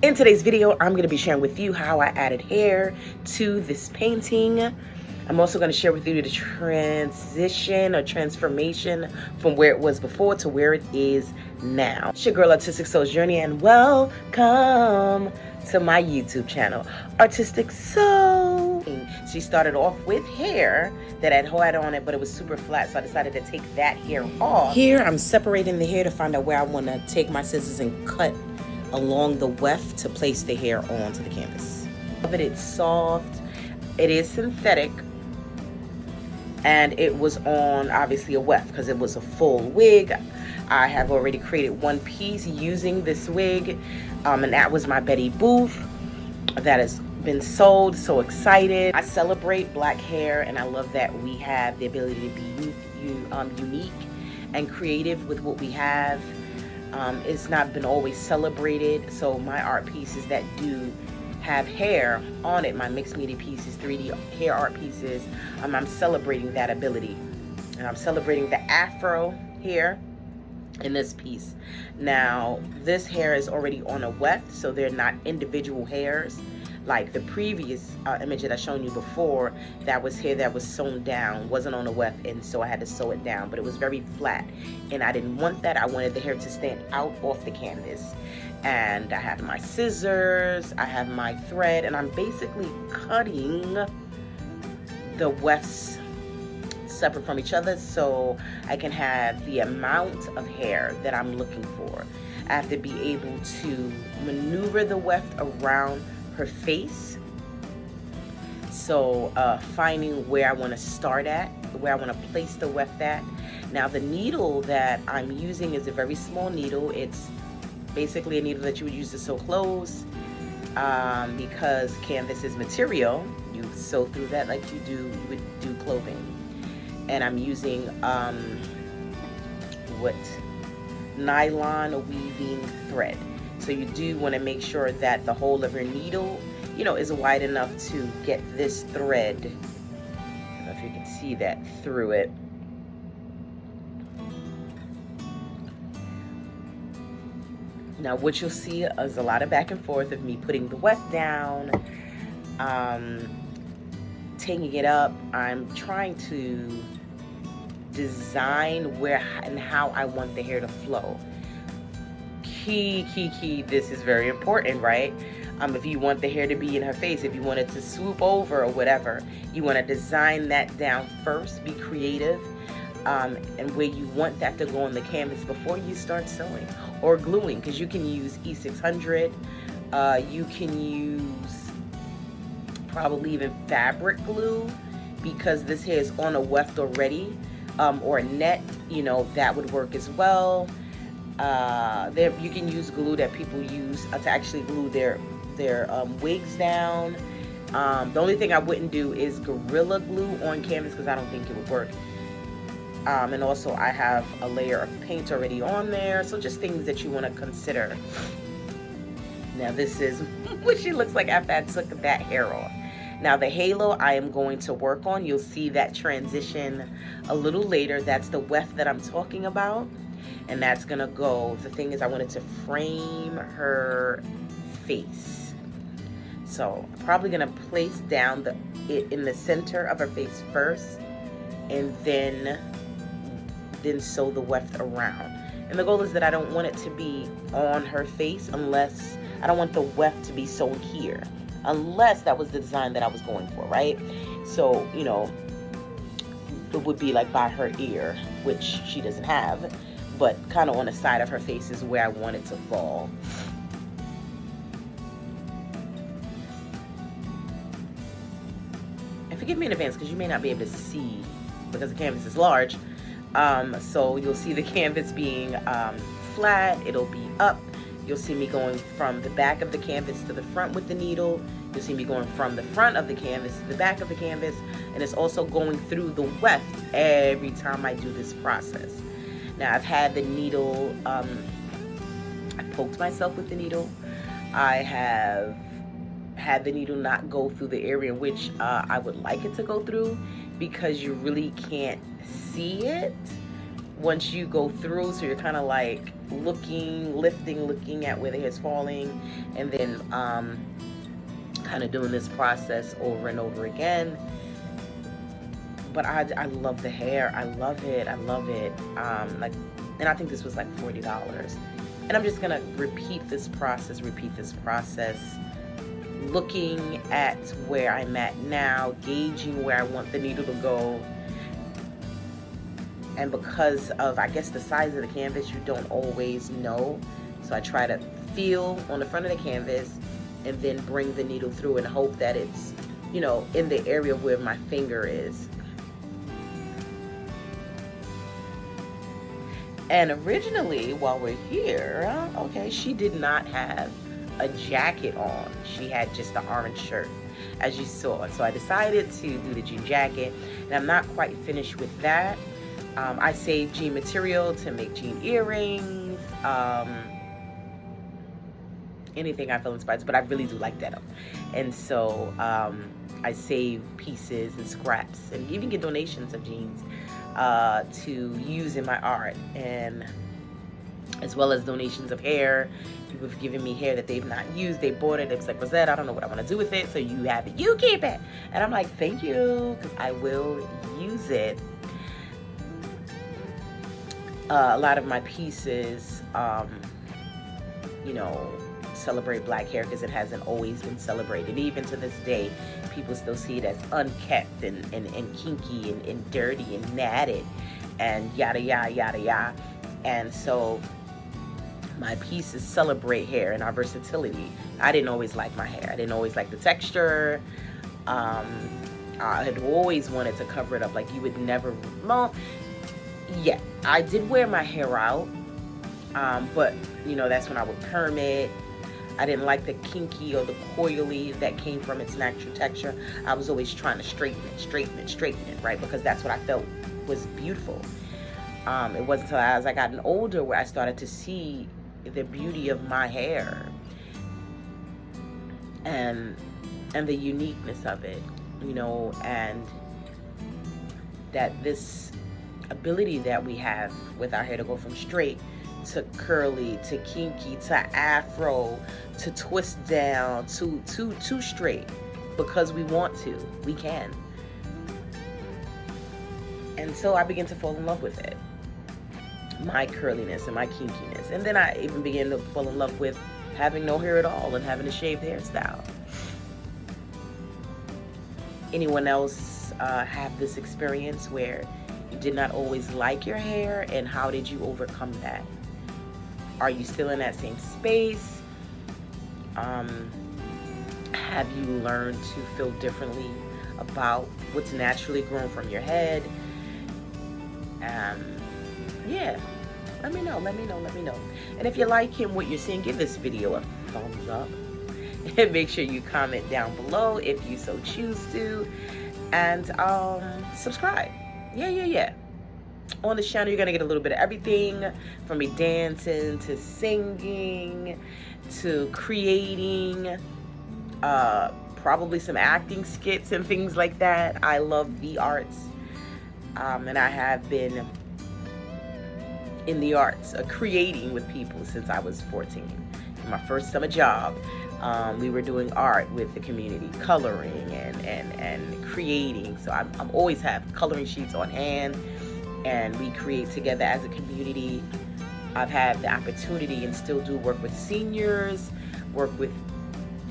In today's video, I'm going to be sharing with you how I added hair to this painting. I'm also going to share with you the transition or transformation from where it was before to where it is now. It's your girl, ArtisticSoulsJourney, and welcome to my YouTube channel, Artistic Soul. She started off with hair that had on it, but it was super flat, so I decided to take that hair off. Here, I'm separating the hair to find out where I want to take my scissors and cut along the weft to place the hair onto the canvas. But it's soft, it is synthetic, and it was on obviously a weft because it was a full wig. I have already created one piece using this wig, and that was my Betty Booth that has been sold. So excited. I celebrate black hair, and I love that we have the ability to be unique and creative with what we have. It's not been always celebrated, so my art pieces that do have hair on it, my mixed media pieces, 3D hair art pieces, I'm celebrating that ability. And I'm celebrating the Afro hair in this piece. Now, this hair is already on a weft, so they're not individual hairs like the previous image that I shown you before. That was hair that was sewn down, wasn't on a weft, and so I had to sew it down, but it was very flat, and I didn't want that. I wanted the hair to stand out off the canvas. And I have my scissors, I have my thread, and I'm basically cutting the wefts separate from each other so I can have the amount of hair that I'm looking for. I have to be able to maneuver the weft around her face. So finding where I want to start at, where I want to place the weft at. Now the needle that I'm using is a very small needle. It's basically a needle that you would use to sew clothes, because canvas is material. You sew through that like you would do clothing. And I'm using nylon weaving thread. So you do want to make sure that the hole of your needle, is wide enough to get this thread. I don't know if you can see that through it. Now what you'll see is a lot of back and forth of me putting the weft down, taking it up. I'm trying to design where and how I want the hair to flow. Key, this is very important, right? If you want the hair to be in her face, if you want it to swoop over or whatever, you want to design that down first, be creative, and where you want that to go on the canvas before you start sewing or gluing, because you can use E600, you can use probably even fabric glue, because this hair is on a weft already, or a net, that would work as well. You can use glue that people use to actually glue their wigs down. The only thing I wouldn't do is Gorilla Glue on canvas, because I don't think it would work. And also I have a layer of paint already on there, so just things that you want to consider. Now this is what she looks like after I took that hair off. Now the halo I am going to work on. You'll see that transition a little later. That's the weft that I'm talking about. And that's gonna go, the thing is I wanted to frame her face. So I'm probably gonna place down it in the center of her face first, and then sew the weft around. And the goal is that I don't want it to be on her face unless, I don't want the weft to be sewn here, unless that was the design that I was going for, right? So, it would be like by her ear, which she doesn't have, but kind of on the side of her face is where I want it to fall. And forgive me in advance because you may not be able to see because the canvas is large. So you'll see the canvas being flat, it'll be up. You'll see me going from the back of the canvas to the front with the needle. You'll see me going from the front of the canvas to the back of the canvas. And it's also going through the weft every time I do this process. Now I've had the needle, I poked myself with the needle. I have had the needle not go through the area in which I would like it to go through, because you really can't see it once you go through, so you're kind of like looking at where the hair's falling, and then kind of doing this process over and over again. But I love the hair. I love it. Like, and I think this was like $40. And I'm just gonna repeat this process, looking at where I'm at now, gauging where I want the needle to go. And because of, I guess, the size of the canvas, you don't always know. So I try to feel on the front of the canvas and then bring the needle through and hope that it's, you know, in the area where my finger is. And originally, while we're here, okay, she did not have a jacket on. She had just the orange shirt, as you saw. So I decided to do the jean jacket, and I'm not quite finished with that. I saved jean material to make jean earrings, anything I feel inspired to, but I really do like denim. And so I save pieces and scraps, and even get donations of jeans to use in my art, and as well as donations of hair. People have given me hair that they've not used. They bought it. It's like, Rosette, I don't know what I want to do with it, so you have it. You keep it. And I'm like, thank you, because I will use it. A lot of my pieces, you know, celebrate black hair because it hasn't always been celebrated. Even to this day, people still see it as unkept and kinky and dirty and natted and yada yada yada yada. And so my pieces celebrate hair and our versatility. I didn't always like my hair. I didn't always like the texture. I had always wanted to cover it up. Like, you would never, well, yeah, I did wear my hair out, but you know, that's when I would perm it. I didn't like the kinky or the coily that came from its natural texture. I was always trying to straighten it, right? Because that's what I felt was beautiful. It wasn't until as I got older where I started to see the beauty of my hair and the uniqueness of it, you know, and that this ability that we have with our hair to go from straight to curly to kinky to afro to twist down to straight, because we want to, we can. And so I began to fall in love with it, my curliness and my kinkiness. And then I even began to fall in love with having no hair at all and having a shaved hairstyle. Anyone else have this experience where you did not always like your hair, and how did you overcome that? Are you still in that same space? Have you learned to feel differently about what's naturally grown from your head? Yeah, let me know. And if you're liking what you're seeing, give this video a thumbs up. And make sure you comment down below if you so choose to. And subscribe. Yeah. On this channel, you're gonna get a little bit of everything from me dancing to singing to creating, probably some acting skits and things like that. I love the arts, and I have been in the arts, creating with people since I was 14. My first summer job, we were doing art with the community, coloring and creating. So I'm always have coloring sheets on hand, and we create together as a community. I've had the opportunity and still do work with seniors, work with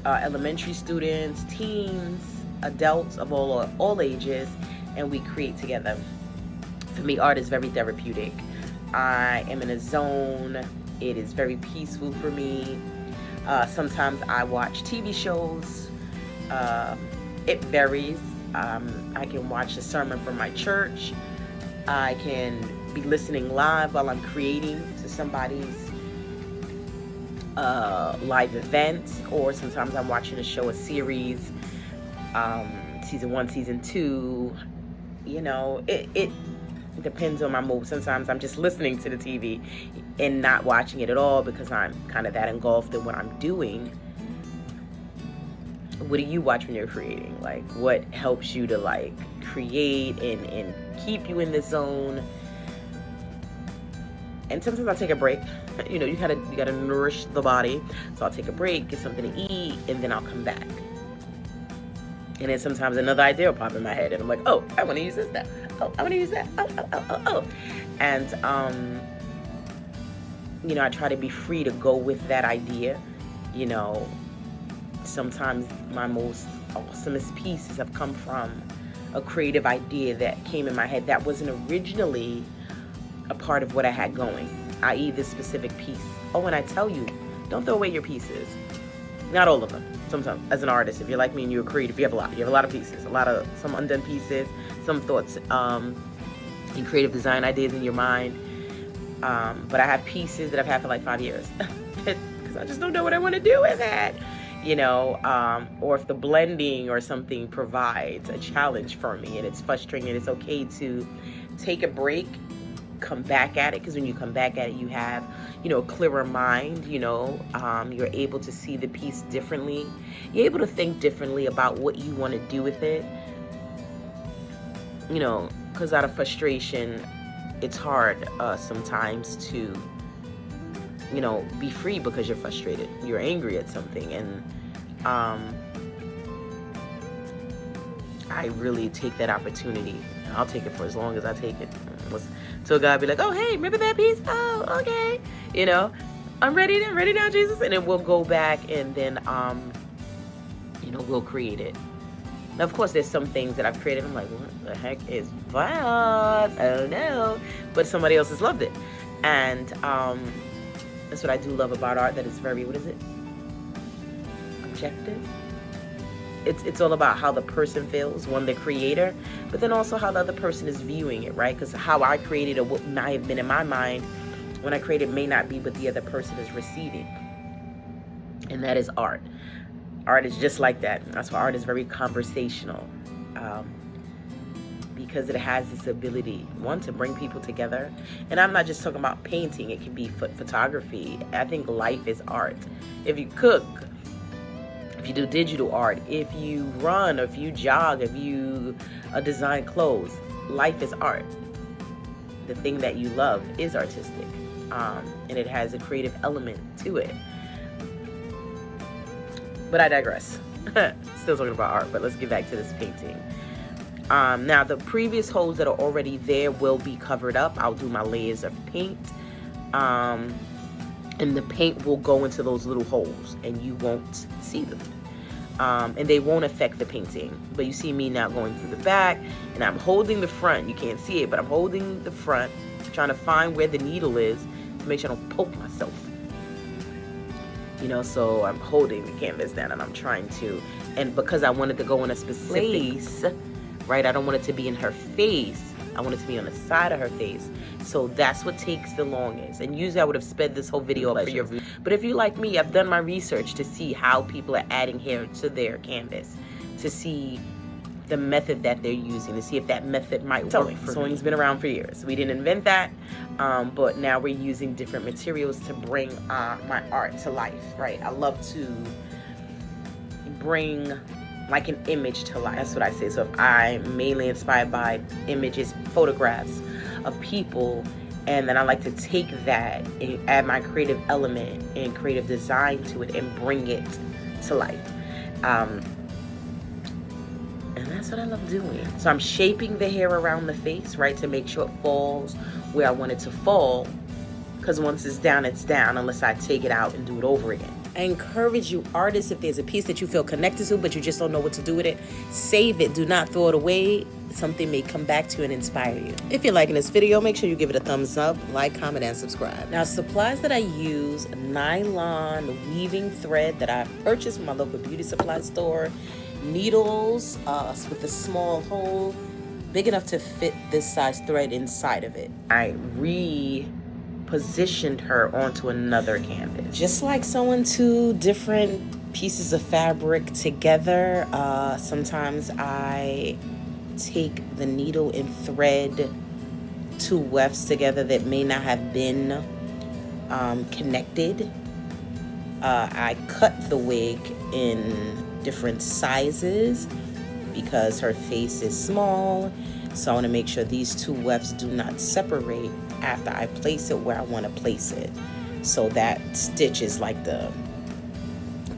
elementary students, teens, adults of all ages, and we create together. For me, art is very therapeutic. I am in a zone. It is very peaceful for me. Sometimes I watch TV shows. It varies. I can watch a sermon from my church. I can be listening live while I'm creating to somebody's live event, or sometimes I'm watching a show, a series, season 1, season 2. You know, it depends on my mood. Sometimes I'm just listening to the TV and not watching it at all because I'm kind of that engulfed in what I'm doing. What do you watch when you're creating? Like, what helps you to like create and keep you in the zone? And sometimes I take a break You know, you gotta nourish the body. So I'll take a break, get something to eat, and then I'll come back. And then sometimes another idea will pop in my head, and I'm like, oh, I want to use this now. Oh, I want to use that. Oh. And, you know, I try to be free to go with that idea. You know, sometimes my most awesomest pieces have come from a creative idea that came in my head that wasn't originally a part of what I had going, i.e. this specific piece. Oh, and I tell you, don't throw away your pieces. Not all of them. Sometimes, as an artist, if you're like me and you're creative, you have a lot of pieces, some undone pieces, some thoughts and creative design ideas in your mind. But I have pieces that I've had for like 5 years because I just don't know what I want to do with it, you know. Or if the blending or something provides a challenge for me and it's frustrating, and it's okay to take a break, come back at it, because when you come back at it, you have, you know, a clearer mind. You know, you're able to see the piece differently. You're able to think differently about what you want to do with it, you know, because out of frustration, it's hard sometimes to, you know, be free because you're frustrated, you're angry at something. And I really take that opportunity. I'll take it for as long as I take it. Till God be like, oh, hey, remember that piece? Oh, okay. You know, I'm ready now, Jesus. And then we'll go back and then, you know, we'll create it. Now, of course, there's some things that I've created. I'm like, what the heck is that? I don't know. But somebody else has loved it. And that's what I do love about art, that it's very, what is it? Objective. It's all about how the person feels, one, the creator, but then also how the other person is viewing it, right? Because how I created it, what might have been in my mind when I created, may not be what the other person is receiving. And that is art. Art is just like that. That's why art is very conversational, because it has this ability, one, to bring people together. And I'm not just talking about painting. It can be photography. I think life is art. If you cook, if you do digital art, if you run, if you jog, if you design clothes, life is art. The thing that you love is artistic, and it has a creative element to it. But I digress. Still talking about art, but let's get back to this painting. Now, the previous holes that are already there will be covered up. I'll do my layers of paint. And the paint will go into those little holes and you won't see them. And they won't affect the painting. But you see me now going through the back, and I'm holding the front. You can't see it, but I'm holding the front, trying to find where the needle is to make sure I don't poke myself. You know, so I'm holding the canvas down and I'm trying to, and because I wanted to go in a specific place, right? I don't want it to be in her face. I want it to be on the side of her face. So that's what takes the longest. And usually I would have sped this whole video up for your view. But if you like me, I've done my research to see how people are adding hair to their canvas, to see the method that they're using, to see if that method might work. Sewing's been around for years. We didn't invent that, but now we're using different materials to bring my art to life, right? I love to bring like an image to life. That's what I say. So if I'm mainly inspired by images, photographs of people, and then I like to take that and add my creative element and creative design to it and bring it to life. And that's what I love doing. So I'm shaping the hair around the face, right, to make sure it falls where I want it to fall. Because once it's down, unless I take it out and do it over again. I encourage you, artists, if there's a piece that you feel connected to, but you just don't know what to do with it, save it. Do not throw it away. Something may come back to you and inspire you. If you're liking this video, make sure you give it a thumbs up, like, comment, and subscribe. Now, supplies that I use, nylon weaving thread that I purchased from my local beauty supply store, needles with a small hole, big enough to fit this size thread inside of it. I repositioned her onto another canvas. Just like sewing two different pieces of fabric together, sometimes I take the needle and thread two wefts together that may not have been connected. I cut the wig in different sizes because her face is small, so I want to make sure these two wefts do not separate after I place it where I want to place it. So that stitch is like the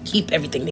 keep everything